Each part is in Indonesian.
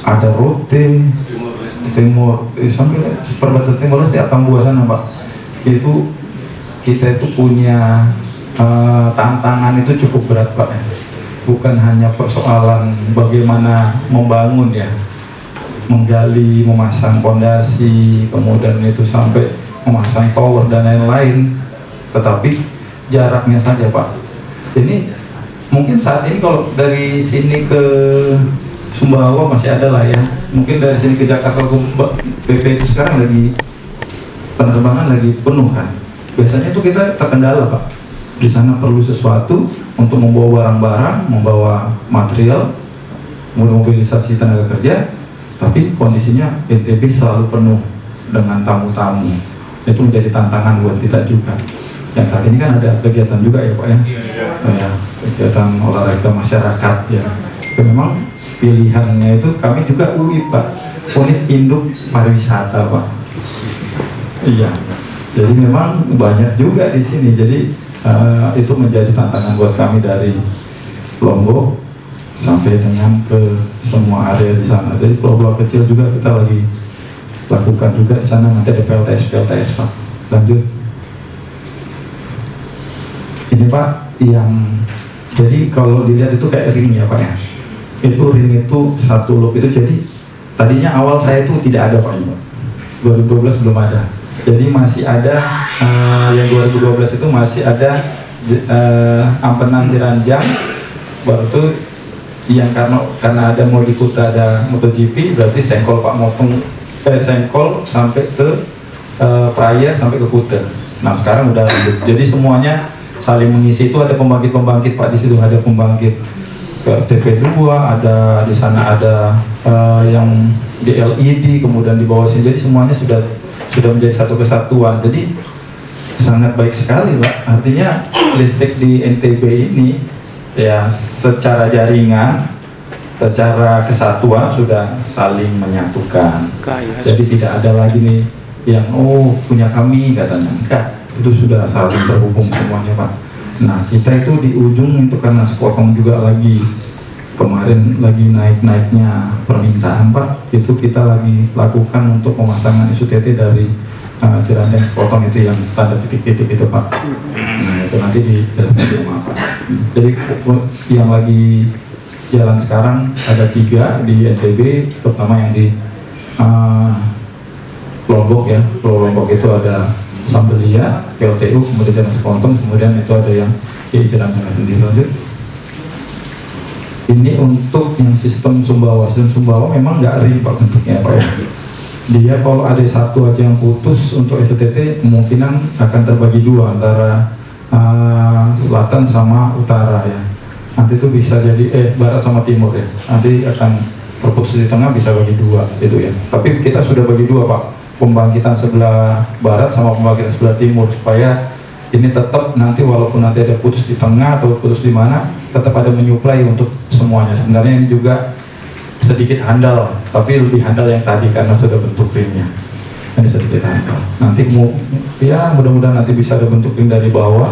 ada Rote, Timur, sampai perbatasan Timur Leste Atambua sana Pak. Itu kita itu punya tantangan itu cukup berat Pak. Bukan hanya persoalan bagaimana membangun ya, menggali, memasang fondasi, kemudian itu sampai memasang tower dan lain-lain, tetapi jaraknya saja Pak. Ini mungkin saat ini kalau dari sini ke Sumbawa masih ada lah ya, mungkin dari sini ke Jakarta ke PP itu sekarang lagi penerbangan lagi penuh kan. Biasanya itu kita terkendala Pak, di sana perlu sesuatu untuk membawa barang-barang, membawa material, mobilisasi tenaga kerja, tapi kondisinya NTB selalu penuh dengan tamu-tamu. Itu menjadi tantangan buat kita juga. Yang saat ini kan ada kegiatan juga ya Pak ya, kegiatan olahraga masyarakat ya. Memang pilihannya itu kami juga UI Pak, unit induk pariwisata Pak. Iya, jadi memang banyak juga di sini. Jadi itu menjadi tantangan buat kami dari Lombok sampai dengan ke semua area di sana. Jadi pulau-pulau kecil juga kita lagi lakukan juga di sana. Nanti ada PLTS Pak. Lanjut. Ini Pak yang jadi kalau dilihat itu kayak ring ya Pak ya. Itu ring itu satu loop itu, jadi tadinya awal saya itu tidak ada Pak, 2012 belum ada. Jadi masih ada yang 2012 itu masih ada Ampenan Jeranjang, baru itu yang karena ada mau Kuta ada MotoGP, berarti Sengkol Pak Motong Sengkol sampai ke Praia sampai ke Kuta. Nah sekarang udah lanjut. Jadi semuanya saling mengisi, itu ada pembangkit Pak, di situ ada pembangkit TP2, ada di sana ada yang di LED, kemudian di bawah sini. Jadi semuanya sudah menjadi satu kesatuan. Jadi sangat baik sekali Pak. Artinya listrik di NTB ini ya secara jaringan, secara kesatuan sudah saling menyatukan. Jadi tidak ada lagi nih yang punya kami katanya, enggak, itu sudah saling terhubung semuanya Pak. Nah kita itu di ujung itu karena sepotong juga lagi kemarin lagi naik-naiknya permintaan Pak, itu kita lagi lakukan untuk pemasangan ISUTT dari Jeranjang sepotong itu yang tanda titik-titik itu Pak. Nah itu nanti dijelaskan di rumah Pak. Jadi yang lagi jalan sekarang ada 3 di NTB, terutama yang di Lombok ya. Lombok itu ada Sambelia, PLTU, kemudian Jalan Sekontong, kemudian itu ada yang di Jeranjang sendiri. Lanjut. Ini untuk yang sistem Sumbawa. Sistem Sumbawa memang nggak ring Pak bentuknya Pak ya. Dia kalau ada satu aja yang putus untuk STT kemungkinan akan terbagi 2 antara selatan sama utara ya. Nanti itu bisa jadi barat sama timur ya. Nanti akan terputus di tengah, bisa bagi 2 itu ya. Tapi kita sudah bagi 2 Pak. Pembangkitan sebelah barat sama pembangkitan sebelah timur, supaya ini tetap nanti walaupun nanti ada putus di tengah atau putus di mana, tetap ada menyuplai untuk semuanya. Sebenarnya ini juga sedikit handal, tapi lebih handal yang tadi karena sudah bentuk ringnya. Ini sedikit handal. Nanti ya mudah-mudahan nanti bisa ada bentuk ring dari bawah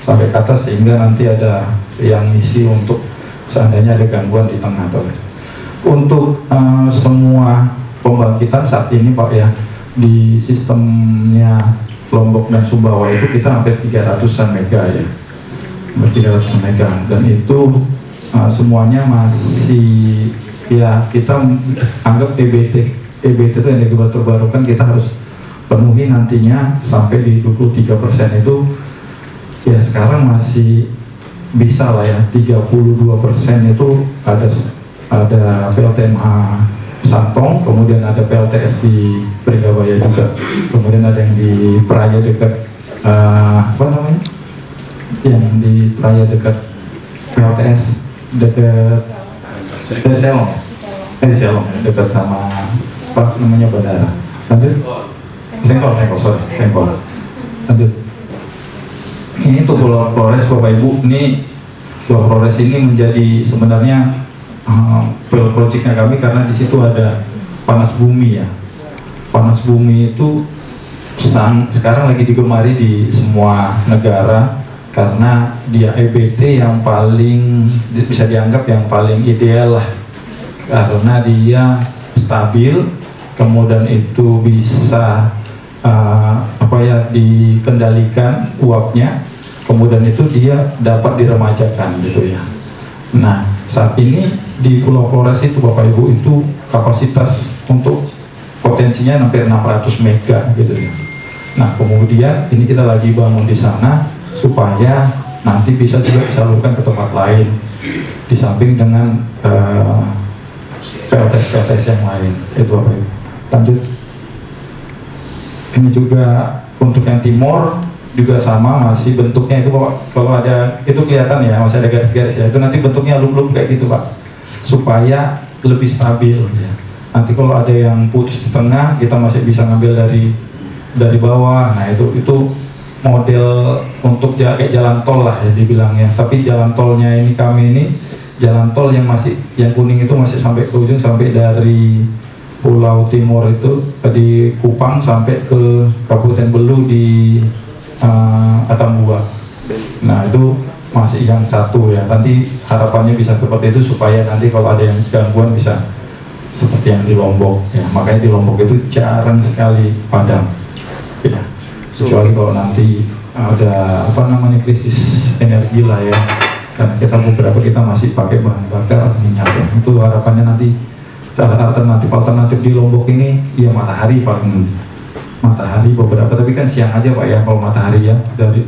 sampai ke atas, sehingga nanti ada yang isi untuk seandainya ada gangguan di tengah atau untuk semua pembangkitan saat ini Pak ya, di sistemnya Lombok dan Sumbawa itu kita hampir 300-an mega ya, 300 mega, dan itu semuanya masih ya kita anggap EBT itu energi baru terbarukan kita harus penuhi nantinya sampai di 23% itu ya. Sekarang masih bisa lah ya, 32% itu ada PLTMA Santong, kemudian ada PLTS di Pringgabaya juga, kemudian ada yang di Praia dekat apa namanya, yang di Praia dekat PLTS dekat Selong, Selong dekat sama apa namanya bandara. Lanjut. Sengkol. Lanjut. Ini tuh Flores Bapak Ibu, ini Flores ini menjadi sebenarnya proyeknya kami karena di situ ada panas bumi ya. Panas bumi itu sekarang lagi digemari di semua negara karena dia EBT yang paling bisa dianggap yang paling ideal lah karena dia stabil, kemudian itu bisa dikendalikan uapnya, kemudian itu dia dapat diremajakan gitu ya. Nah, saat ini di Pulau Flores itu Bapak Ibu itu kapasitas untuk potensinya hampir 600 mega gitu ya. Nah, kemudian ini kita lagi bangun di sana supaya nanti bisa juga disalurkan ke tempat lain di samping dengan PLTS yang lain. Itu Bapak Ibu. Lanjut. Ini juga untuk yang timur juga sama, masih bentuknya itu Bapak, kalau ada itu kelihatan ya, masih ada garis-garis ya, itu nanti bentuknya loop-loop kayak gitu Pak, supaya lebih stabil ya. Nanti kalau ada yang putus di tengah, kita masih bisa ngambil dari bawah. Nah itu model untuk kayak jalan tol lah ya dibilangnya. Tapi jalan tolnya ini kami ini jalan tol yang kuning itu masih sampai ke ujung, sampai dari Pulau Timur itu di Kupang sampai ke Kabupaten Belu di Atambua. Nah itu masih yang satu ya. Nanti harapannya bisa seperti itu supaya nanti kalau ada yang gangguan bisa seperti yang di Lombok ya. Makanya di Lombok itu jarang sekali padam ya. Kecuali kalau nanti ada krisis energi lah ya. Karena kita masih pakai bahan bakar minyak ya. Itu harapannya nanti cara alternatif di Lombok ini ya matahari beberapa, tapi kan siang aja Pak ya kalau matahari ya.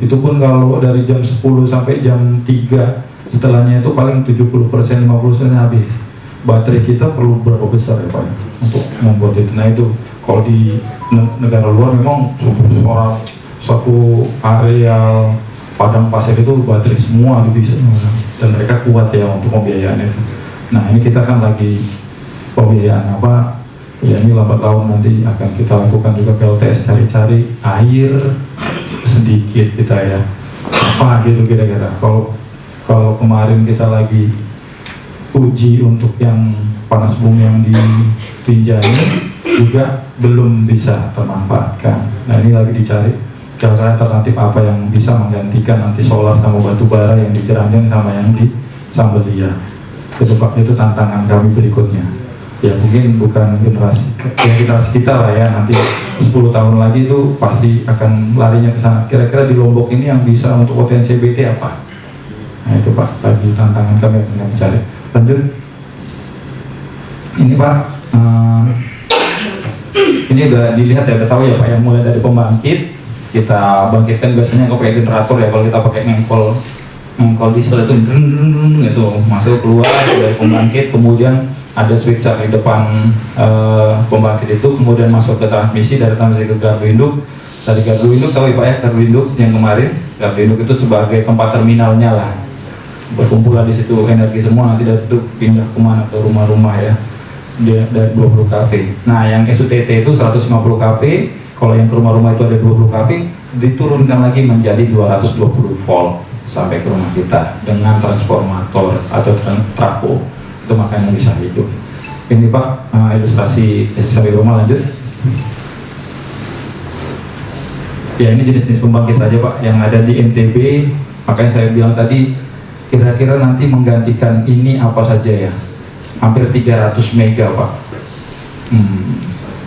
Itu pun kalau dari jam 10 sampai jam 3 setelahnya itu paling 70% 50% habis. Baterai kita perlu berapa besar ya Pak ya, untuk membuat itu. Nah itu kalau di negara luar memang satu areal padang pasir itu baterai semua bisa, dan mereka kuat ya untuk pembiayaan itu. Nah ini kita kan lagi pembiayaan ya, ini lambat laun nanti akan kita lakukan juga PLTS, cari-cari air sedikit kita ya, apa gitu kira-kira. Kalau kemarin kita lagi uji untuk yang panas bumi yang di Rinjani juga belum bisa termanfaatkan. Nah ini lagi dicari cara alternatif apa yang bisa menggantikan nanti solar sama batu bara yang di Ciranjang sama yang di Sambelia. Itu Pak, itu tantangan kami berikutnya. Ya mungkin bukan generasi kita lah ya, nanti 10 tahun lagi itu pasti akan larinya ke sana. Kira-kira di Lombok ini yang bisa untuk potensi BT apa? Nah itu Pak, lagi tantangan kami yang kami cari. Lanjut. Ini Pak, ini udah dilihat ya, udah tahu ya Pak ya, mulai dari pembangkit, kita bangkitkan biasanya nggak pakai generator ya, kalau kita pakai ngengkol diesel itu gitu, masuk keluar dari pembangkit, kemudian ada switcher di depan pembangkit itu, kemudian masuk ke transmisi, dari transmisi ke gardu induk, dari gardu induk tahu ya Pak ya, gardu induk yang kemarin, gardu induk itu sebagai tempat terminalnya lah, berkumpullah di situ energi semua, nanti dari situ pindah kemana, ke rumah-rumah ya, dari 20 kV. Nah yang SUTT itu 150 kV, kalau yang ke rumah-rumah itu ada 20 kV, diturunkan lagi menjadi 220 volt sampai ke rumah kita dengan transformator atau trafo, itu makanya bisa hidup. Ini Pak, ilustrasi sampai rumah. Lanjut ya, ini jenis-jenis pembangkit saja Pak yang ada di NTB. Makanya saya bilang tadi, kira-kira nanti menggantikan ini apa saja ya, hampir 300 mega Pak.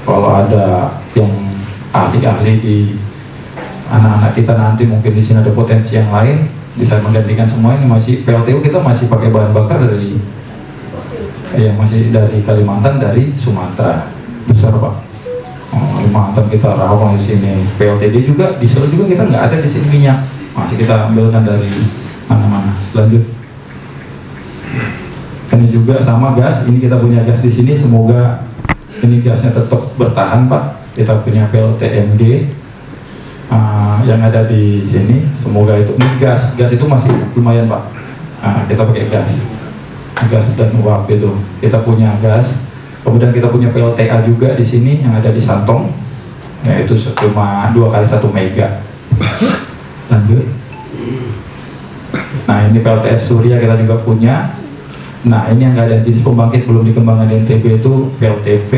Kalau ada yang ahli-ahli di anak-anak kita nanti mungkin di sini ada potensi yang lain bisa menggantikan semua ini. Masih PLTU kita masih pakai bahan bakar dari masih dari Kalimantan, dari Sumatera besar Pak. Kalimantan kita rawang di sini. PLTD juga, diesel juga kita nggak ada di sini, minyak masih kita ambilkan dari mana-mana. Lanjut. Ini juga sama gas, ini kita punya gas di sini, semoga ini gasnya tetap bertahan Pak. Kita punya PLTMG yang ada di sini, semoga itu. Ini gas itu masih lumayan Pak. Kita pakai gas dan uap itu. Kita punya gas, kemudian kita punya PLTA juga di sini yang ada di Santong, yaitu cuma 2 kali 1 mega. Lanjut. Nah ini PLTS Surya kita juga punya. Nah ini yang nggak ada jenis pembangkit belum dikembangkan di NTB itu PLTP,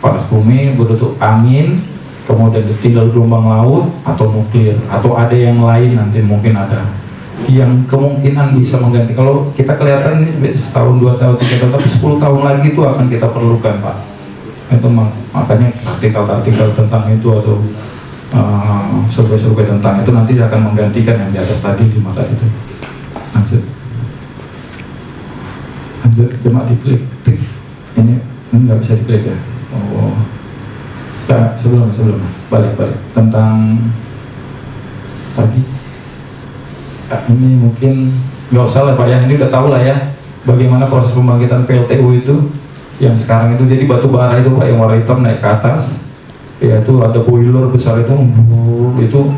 panas bumi, berbentuk angin, kemudian tinggal gelombang laut atau nuklir, atau ada yang lain nanti mungkin ada yang kemungkinan bisa mengganti. Kalau kita kelihatan ini setahun, 2 tahun, 3 tahun, tapi 10 tahun lagi itu akan kita perlukan, Pak. Itu makanya artikel tentang itu atau survei-survei tentang itu nanti akan menggantikan yang di atas tadi 5 tadi itu. Lanjut, cuma diklik. Ini nggak bisa diklik ya. Oh, nah, sebelum balik tentang tadi. Ini mungkin nggak usah lah Pak ya, ini udah tahu lah ya bagaimana proses pembangkitan PLTU itu yang sekarang itu. Jadi batu bara itu Pak yang warna hitam naik ke atas ya, itu ada boiler besar itu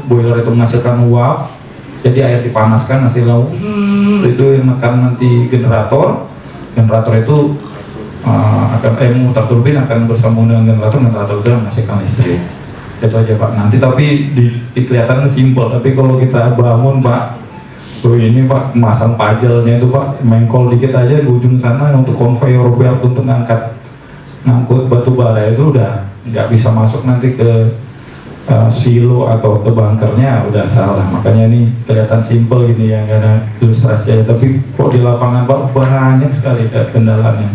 boiler itu menghasilkan uap, jadi air dipanaskan hasilnya itu yang menekan nanti generator itu akan mutar turbin akan bersambung dengan generator itu menghasilkan listrik. Itu aja Pak. Nanti tapi kelihatan simpel, tapi kalau kita bangun Pak, ini Pak masang pajelnya itu Pak, mengkol dikit aja di ujung sana untuk conveyor belt untuk ngangkut batu bara itu udah nggak bisa masuk nanti ke silo atau ke bunkernya, udah salah. Makanya ini kelihatan simple gini ya, nggak ada ilustrasi aja, tapi kok di lapangan Pak banyak sekali kendalanya,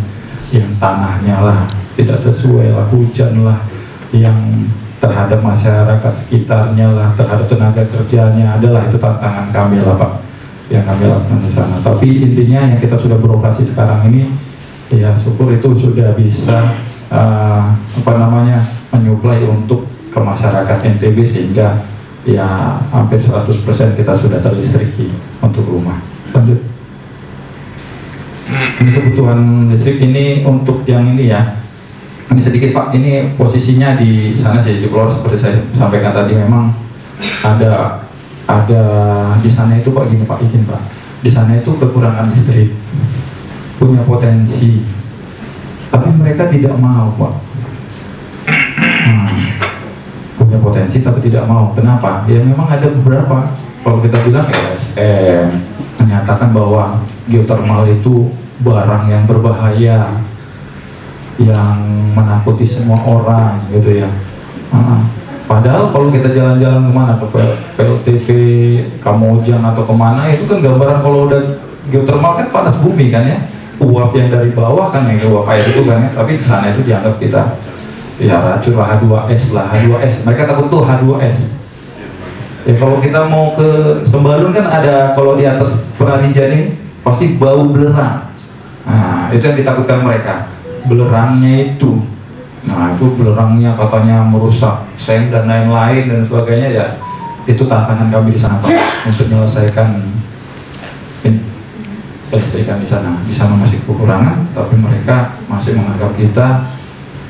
yang tanahnya lah tidak sesuai lah, hujan lah, yang terhadap masyarakat sekitarnya lah, terhadap tenaga kerjanya adalah, itu tantangan kami lah Pak yang kami lakukan di sana. Tapi intinya yang kita sudah beroperasi sekarang ini ya syukur itu sudah bisa menyuplai untuk ke masyarakat NTB, sehingga ya hampir 100% kita sudah terlistriki untuk rumah. Lanjut. Ini kebutuhan listrik ini untuk yang ini ya. Ini sedikit Pak, ini posisinya di sana sih di Pulau, seperti saya sampaikan tadi, memang ada di sana itu Pak, gini Pak, izin Pak, di sana itu kekurangan listrik, punya potensi, tapi mereka tidak mau Pak. Punya potensi tapi tidak mau. Kenapa? Ya memang ada beberapa, kalau kita bilang LSM menyatakan bahwa geothermal itu barang yang berbahaya, yang menakuti semua orang gitu ya. Padahal kalau kita jalan-jalan kemana, ke PLTP, Kamojang atau kemana, itu kan gambaran kalau udah geothermal kan panas bumi kan ya, uap yang dari bawah kan ya, uap air itu kan ya. Tapi di sana itu dianggap kita ya racun lah, H2S. Mereka takut tuh H2S. Ya kalau kita mau ke Sembalun kan ada, kalau di atas Pradijani pasti bau belerang. Nah itu yang ditakutkan mereka, belerangnya itu. Nah itu belerangnya katanya merusak seng dan lain-lain dan sebagainya ya. Itu tantangan kami di sana Pak untuk menyelesaikan kelistrikan di sana. Di sana masih kekurangan, tapi mereka masih menganggap kita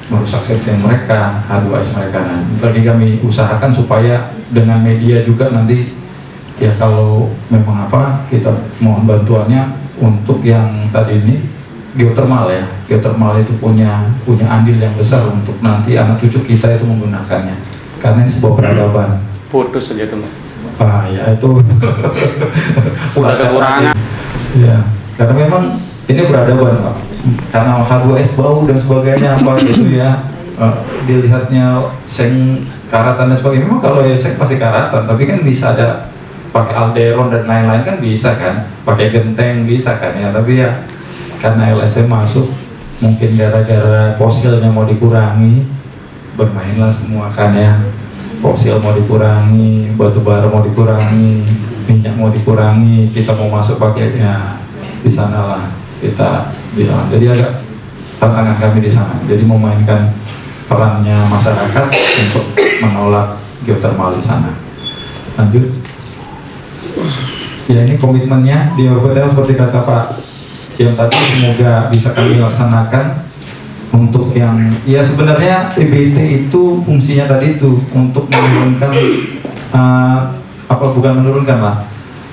merusak seng mereka, H2S mereka. Nah, lagi kami usahakan supaya dengan media juga nanti ya kalau memang kita mohon bantuannya untuk yang tadi ini geothermal ya. Geothermal itu punya andil yang besar untuk nanti anak cucu kita itu menggunakannya, karena ini sebuah peradaban. Putus saja tuh. Ya itu udah kekurangan. Ya, karena memang ini peradaban Pak. Karena H2S bau dan sebagainya apa gitu ya. Dilihatnya seng karatan dan sebagainya. Memang kalau ya seng pasti karatan, tapi kan bisa ada pakai alderon dan lain-lain kan bisa kan, pakai genteng bisa kan ya. Tapi ya karena LSM masuk, mungkin gara-gara fosilnya mau dikurangi, bermainlah semua kan ya. Fosil mau dikurangi, batu bara mau dikurangi, minyak mau dikurangi, kita mau masuk pakai ya di sana lah kita bilang. Jadi agak tantangan kami di sana. Jadi memainkan perannya masyarakat untuk menolak geothermal di sana. Lanjut. Ya ini komitmennya di RPTL seperti kata Pak Ciam tadi, semoga bisa kami laksanakan untuk yang ya sebenarnya EBT itu fungsinya tadi itu untuk menurunkan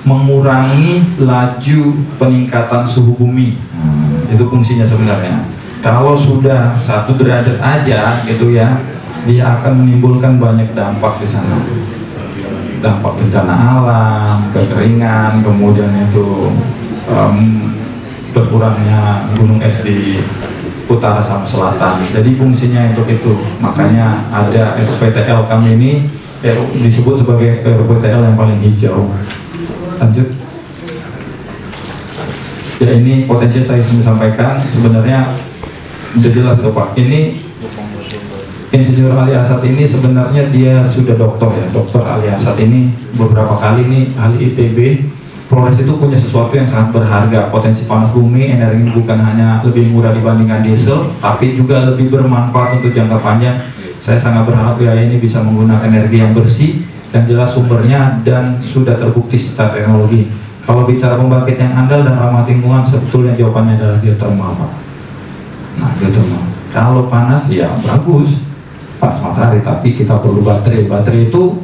mengurangi laju peningkatan suhu bumi. Itu fungsinya sebenarnya. Kalau sudah 1 derajat aja gitu ya, dia akan menimbulkan banyak dampak di sana. Dampak bencana alam, kekeringan, kemudian itu berkurangnya gunung es di utara sama selatan. Jadi fungsinya untuk itu. Makanya ada RPTL kami ini disebut sebagai RPTL yang paling hijau. Lanjut. Ya ini potensi yang tadi saya sampaikan sebenarnya udah jelas tuh Pak. Ini Insinyur Ali Asad ini sebenarnya dia sudah doktor ya. Dokter Ali Asad ini beberapa kali nih ahli ITB. Flores itu punya sesuatu yang sangat berharga. Potensi panas bumi, energi bukan hanya lebih murah dibandingkan diesel, tapi juga lebih bermanfaat untuk jangka panjang. Saya sangat berharap wilayah ini bisa menggunakan energi yang bersih dan jelas sumbernya dan sudah terbukti secara teknologi. Kalau bicara pembangkit yang andal dan ramah lingkungan, sebetulnya jawabannya adalah geothermal, Pak. Nah, geothermal. Kalau panas ya bagus, panas matahari, tapi kita perlu baterai. Baterai itu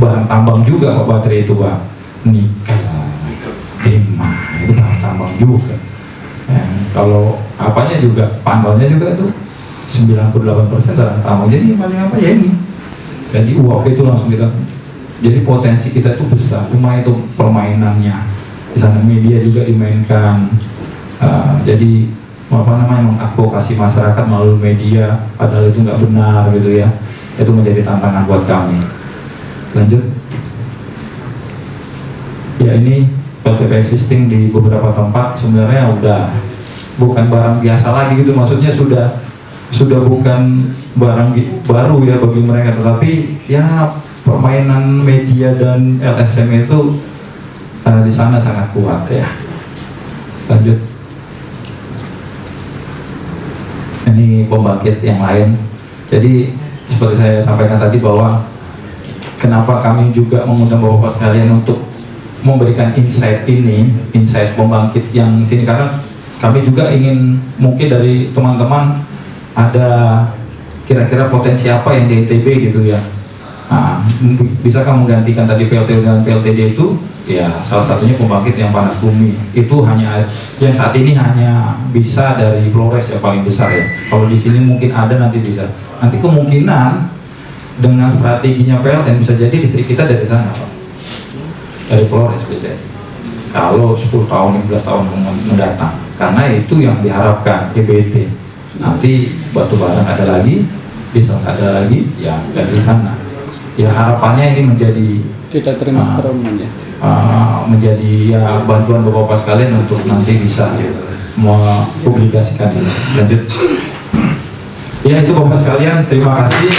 bahan tambang juga, Pak. Baterai itu, Pak. Nikel, timah, itu bahan tambang juga. Ya, kalau apanya juga, panelnya juga itu 98% bahan tambang. Jadi paling apa ya ini? Jadi uap itu langsung kita. Jadi potensi kita itu besar. Cuma itu permainannya. Di sana media juga dimainkan. Jadi apa namanya mengadvokasi masyarakat melalui media, padahal itu nggak benar gitu ya. Itu menjadi tantangan buat kami. Lanjut. Ya ini PLTP existing di beberapa tempat sebenarnya udah bukan barang biasa lagi gitu, maksudnya sudah bukan barang baru ya bagi mereka, tetapi ya permainan media dan LSM itu di sana sangat kuat ya. Lanjut. Ini pembangkit yang lain. Jadi seperti saya sampaikan tadi bahwa kenapa kami juga mengundang Bapak sekalian untuk memberikan insight ini, insight pembangkit yang sini, karena kami juga ingin mungkin dari teman-teman ada kira-kira potensi apa yang di ITB gitu ya. Nah, bisakah menggantikan tadi PLT dengan PLTD itu? Ya, salah satunya pembangkit yang panas bumi. Itu hanya yang saat ini hanya bisa dari Flores ya paling besar ya. Kalau di sini mungkin ada nanti bisa. Nanti kemungkinan dengan strateginya PLN bisa jadi listrik kita dari sana, Pak. Dari Flores beda. Kalau 10 tahun, 15 tahun mendatang. Karena itu yang diharapkan EBT. Nanti batu bara ada lagi, bisa ada lagi, ya dari sana. Ya harapannya ini menjadi tidak termasterman ya. Menjadi ya bantuan Bapak-Bapak sekalian untuk nanti bisa mempublikasikan ini. Lanjut. Ya itu Bapak sekalian, terima kasih.